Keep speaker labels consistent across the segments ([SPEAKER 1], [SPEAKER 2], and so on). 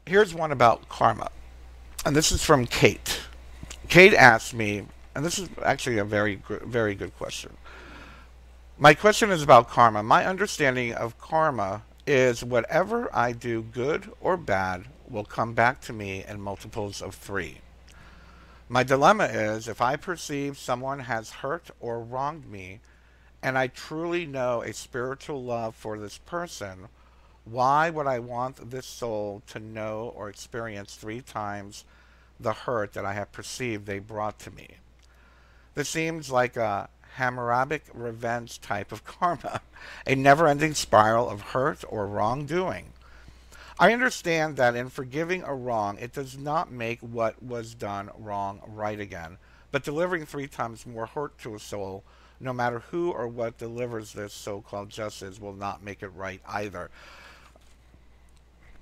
[SPEAKER 1] Here's one about karma, and this is from Kate. Kate asked me, and this is actually a very good question. My question is about karma. My understanding of karma is whatever I do, good or bad, will come back to me in multiples of 3. My dilemma is if I perceive someone has hurt or wronged me, and I truly know a spiritual love for this person, why would I want this soul to know or experience 3 times the hurt that I have perceived they brought to me? This seems like a Hammurabic revenge type of karma, a never-ending spiral of hurt or wrongdoing. I understand that in forgiving a wrong, it does not make what was done wrong right again, but delivering 3 times more hurt to a soul, no matter who or what delivers this so-called justice, will not make it right either.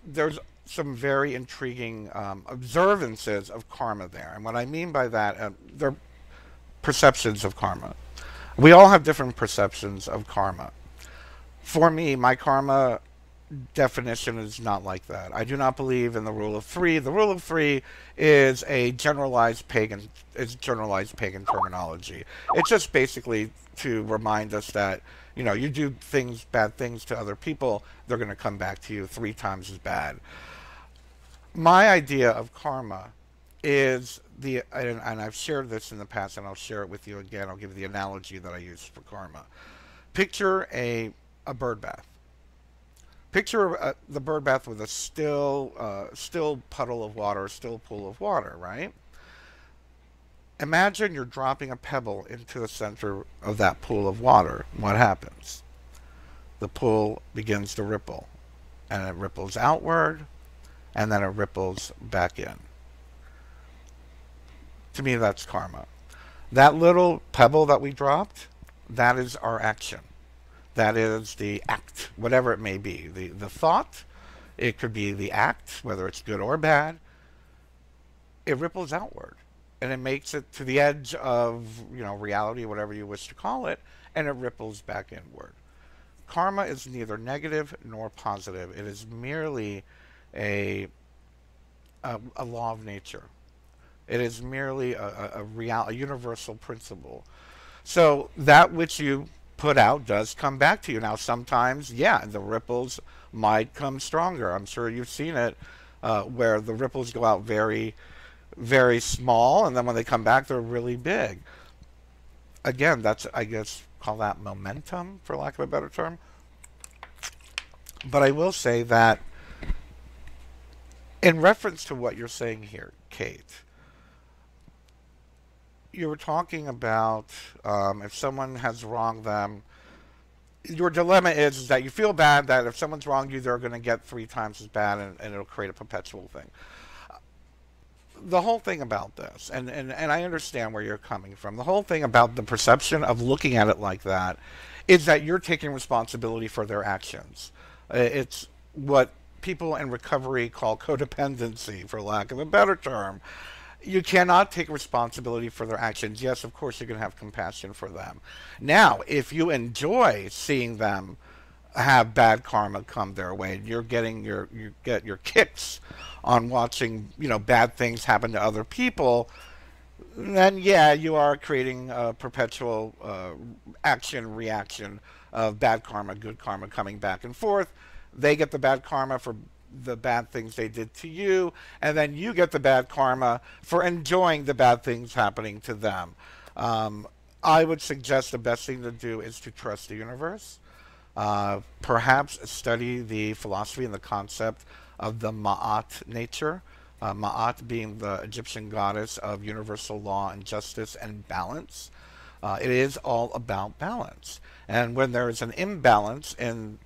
[SPEAKER 1] There's some very intriguing observances of karma there, and what I mean by that, they're perceptions of karma. We all have different perceptions of karma. For me, my karma definition is not like that. I do not believe in the rule of 3. The rule of 3 is a generalized pagan terminology. It's just basically to remind us that, you know, you do bad things to other people, they're going to come back to you 3 times as bad. My idea of karma is and I've shared this in the past, and I'll share it with you again. I'll give you the analogy that I use for karma. Picture a bird bath. Picture the bird bath with a still puddle of water, still pool of water, right? Imagine you're dropping a pebble into the center of that pool of water. What happens? The pool begins to ripple, and it ripples outward, and then it ripples back in. To me, that's karma. That little pebble that we dropped, that is our action. That is the act, whatever it may be. The thought, it could be the act, whether it's good or bad. It ripples outward, and it makes it to the edge of, you know, reality, whatever you wish to call it, and it ripples back inward. Karma is neither negative nor positive. It is merely a law of nature. It is merely a universal principle. So that which you put out does come back to you. Now, sometimes, yeah, the ripples might come stronger. I'm sure you've seen it where the ripples go out very, very small, and then when they come back, they're really big. Again, that's, I guess, call that momentum, for lack of a better term. But I will say that in reference to what you're saying here, Kate, you were talking about if someone has wronged them, your dilemma is that you feel bad that if someone's wronged you, they're going to get 3 times as bad, and it'll create a perpetual thing. The whole thing about this, and I understand where you're coming from, the whole thing about the perception of looking at it like that is that you're taking responsibility for their actions. It's what people in recovery call codependency, for lack of a better term. You cannot take responsibility for their actions. Yes, of course, you can have compassion for them. Now, if you enjoy seeing them have bad karma come their way, and you get your kicks on watching, you know, bad things happen to other people, then yeah, you are creating a perpetual action-reaction of bad karma, good karma coming back and forth. They get the bad karma for the bad things they did to you, and then you get the bad karma for enjoying the bad things happening to them. I would suggest the best thing to do is to trust the universe. Perhaps study the philosophy and the concept of the Ma'at nature. Ma'at being the Egyptian goddess of universal law and justice and balance. It is all about balance. And when there is an imbalance in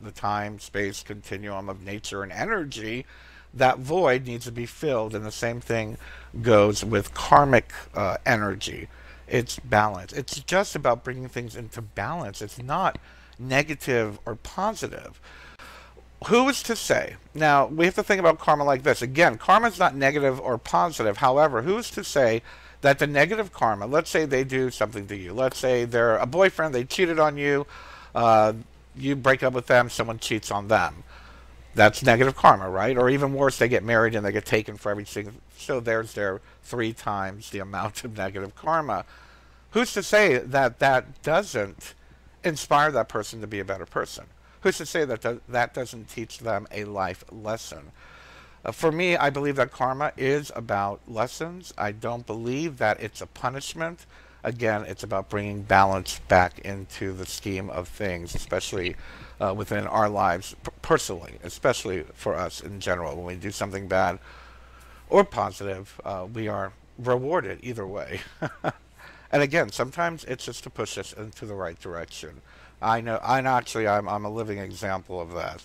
[SPEAKER 1] the time-space continuum of nature and energy, that void needs to be filled, and the same thing goes with karmic energy. It's balance. It's just about bringing things into balance. It's not negative or positive. Who is to say? Now, we have to think about karma like this. Again, karma is not negative or positive. However, who is to say that the negative karma, let's say they do something to you. Let's say they're a boyfriend, they cheated on you, you break up with them, someone cheats on them. That's negative karma, right? Or even worse, they get married and they get taken for everything. So there's their 3 times the amount of negative karma. Who's to say that that doesn't inspire that person to be a better person? Who's to say that that doesn't teach them a life lesson? For me, I believe that karma is about lessons. I don't believe that it's a punishment. Again, it's about bringing balance back into the scheme of things, especially within our lives personally, especially for us in general. When we do something bad or positive, we are rewarded either way. And again, sometimes it's just to push us into the right direction. I know, I'm a living example of that.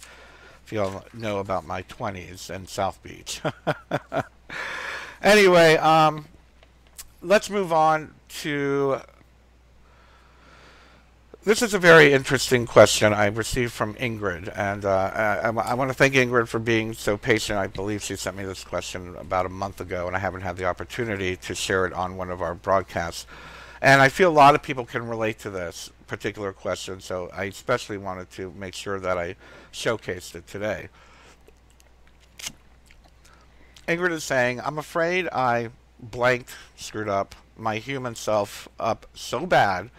[SPEAKER 1] If you all know about my 20s in South Beach. Anyway, let's move on to. This is a very interesting question I received from Ingrid, and I want to thank Ingrid for being so patient. I believe she sent me this question about a month ago, and I haven't had the opportunity to share it on one of our broadcasts. And I feel a lot of people can relate to this particular question, so I especially wanted to make sure that I showcased it today. Ingrid is saying, I'm afraid I screwed up my human self up so bad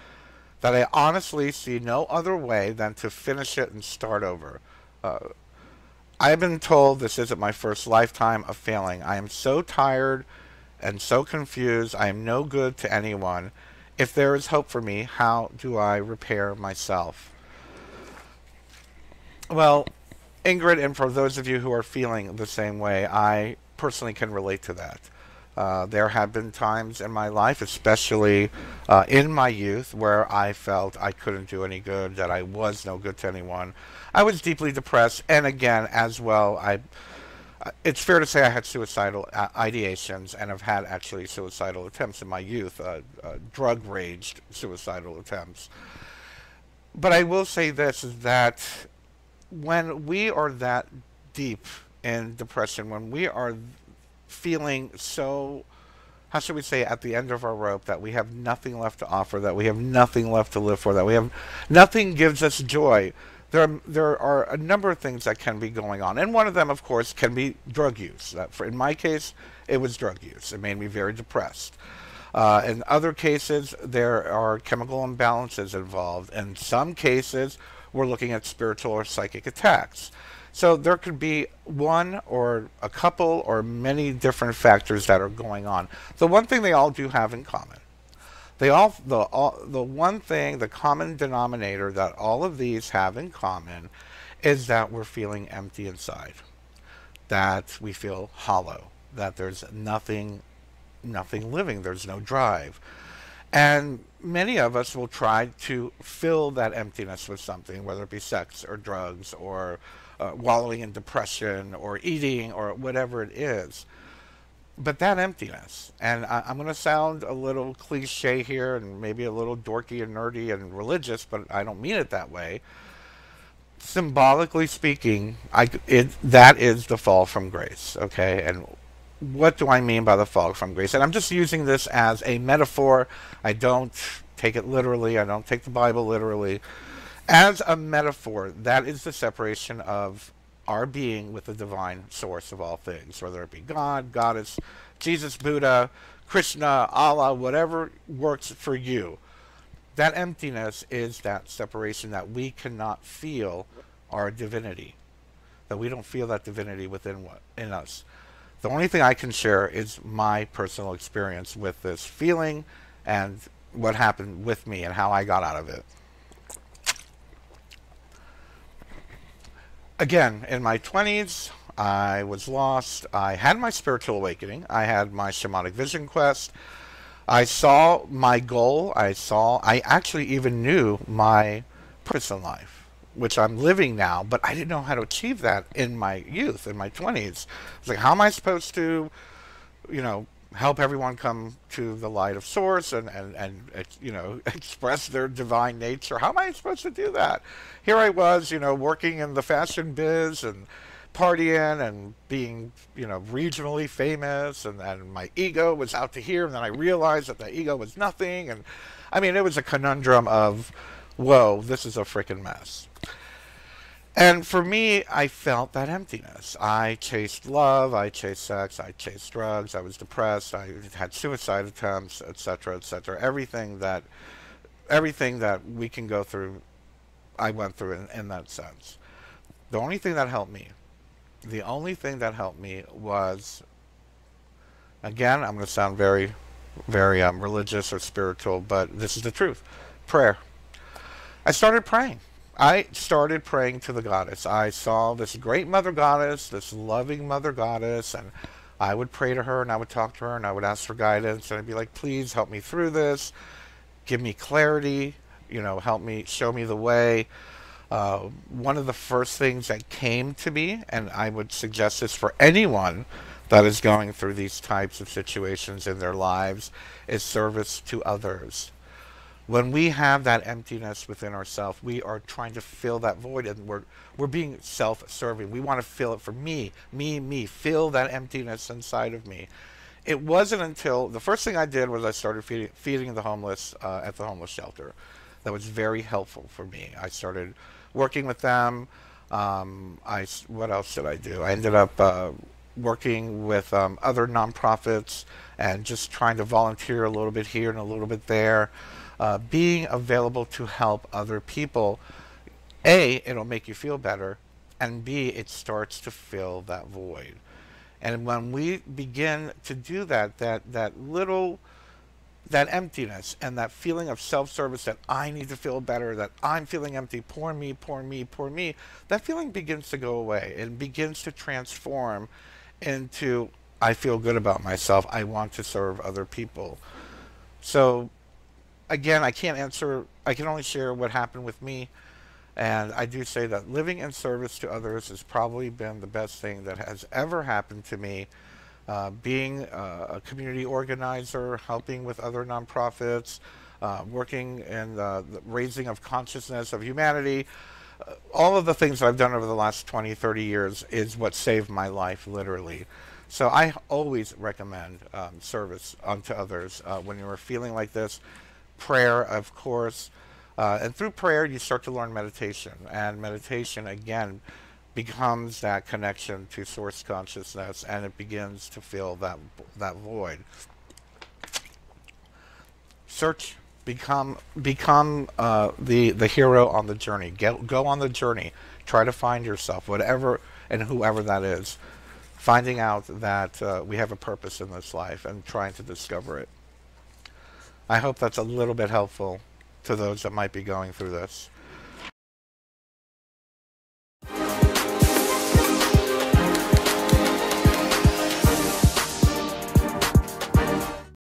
[SPEAKER 1] that I honestly see no other way than to finish it and start over. I've been told this isn't my first lifetime of failing. I am so tired and so confused. I am no good to anyone. If there is hope for me, how do I repair myself? Well, Ingrid, and for those of you who are feeling the same way, I personally can relate to that. There have been times in my life, especially in my youth, where I felt I couldn't do any good, that I was no good to anyone. I was deeply depressed, and again, as well, it's fair to say I had suicidal ideations and have had actually suicidal attempts in my youth, drug-raged suicidal attempts. But I will say this, is that when we are that deep in depression, when we are feeling so, how should we say, at the end of our rope, that we have nothing left to offer, that we have nothing left to live for, that we have nothing gives us joy, there are a number of things that can be going on. And one of them, of course, can be drug use. In my case, it was drug use. It made me very depressed. In other cases, there are chemical imbalances involved. In some cases, we're looking at spiritual or psychic attacks. So there could be one or a couple or many different factors that are going on. The one thing they all do have in common, the one thing, the common denominator that all of these have in common is that we're feeling empty inside, that we feel hollow, that there's nothing living, there's no drive. And many of us will try to fill that emptiness with something, whether it be sex or drugs or wallowing in depression or eating or whatever it is. But that emptiness, and I'm going to sound a little cliche here and maybe a little dorky and nerdy and religious, but I don't mean it that way. Symbolically speaking, that is the fall from grace, okay? And what do I mean by the fall from grace? And I'm just using this as a metaphor. I don't take it literally. I don't take the Bible literally. As a metaphor, that is the separation of our being with the divine source of all things, whether it be God, Goddess, Jesus, Buddha, Krishna, Allah, whatever works for you. That emptiness is that separation, that we cannot feel our divinity, that we don't feel that divinity within us. The only thing I can share is my personal experience with this feeling and what happened with me and how I got out of it. Again, in my 20s, I was lost. I had my spiritual awakening. I had my shamanic vision quest. I saw my goal. I actually even knew my purpose in life, which I'm living now, but I didn't know how to achieve that in my youth, in my 20s. It's like, how am I supposed to, help everyone come to the light of source and express their divine nature? How am I supposed to do that? Here I was, working in the fashion biz and partying and being, regionally famous, and my ego was out to here, and then I realized that the ego was nothing, and I mean, it was a conundrum of, whoa, this is a freaking mess. And for me, I felt that emptiness. I chased love, I chased sex, I chased drugs, I was depressed, I had suicide attempts, etc., etc. Everything that we can go through, I went through in that sense. The only thing that helped me, the only thing that helped me was, again, I'm going to sound very, very religious or spiritual, but this is the truth. Prayer. I started praying. I started praying to the goddess. I saw this great mother goddess, this loving mother goddess, and I would pray to her and I would talk to her and I would ask for guidance and I'd be like, please help me through this, give me clarity, help me, show me the way. One of the first things that came to me, and I would suggest this for anyone that is going through these types of situations in their lives, is service to others. When we have that emptiness within ourselves, we are trying to fill that void, and we're being self-serving. We want to fill it for me, me, me. Fill that emptiness inside of me. It wasn't until the first thing I did was I started feeding the homeless at the homeless shelter. That was very helpful for me. I started working with them. What else did I do? I ended up working with other nonprofits and just trying to volunteer a little bit here and a little bit there. Being available to help other people, A, it'll make you feel better, and B, it starts to fill that void. And when we begin to do that, that emptiness and that feeling of self-service, that I need to feel better, that I'm feeling empty, poor me, poor me, poor me, that feeling begins to go away. It begins to transform into, I feel good about myself. I want to serve other people. So again, I can only share what happened with me. And I do say that living in service to others has probably been the best thing that has ever happened to me. Being a community organizer, helping with other nonprofits, working in the raising of consciousness of humanity, all of the things that I've done over the last 20, 30 years is what saved my life, literally. So I always recommend service unto others when you're feeling like this. Prayer, of course. And through prayer, you start to learn meditation. And meditation, again, becomes that connection to source consciousness, and it begins to fill that void. Search, become the hero on the journey. Go on the journey. Try to find yourself, whatever and whoever that is. Finding out that we have a purpose in this life and trying to discover it. I hope that's a little bit helpful to those that might be going through this.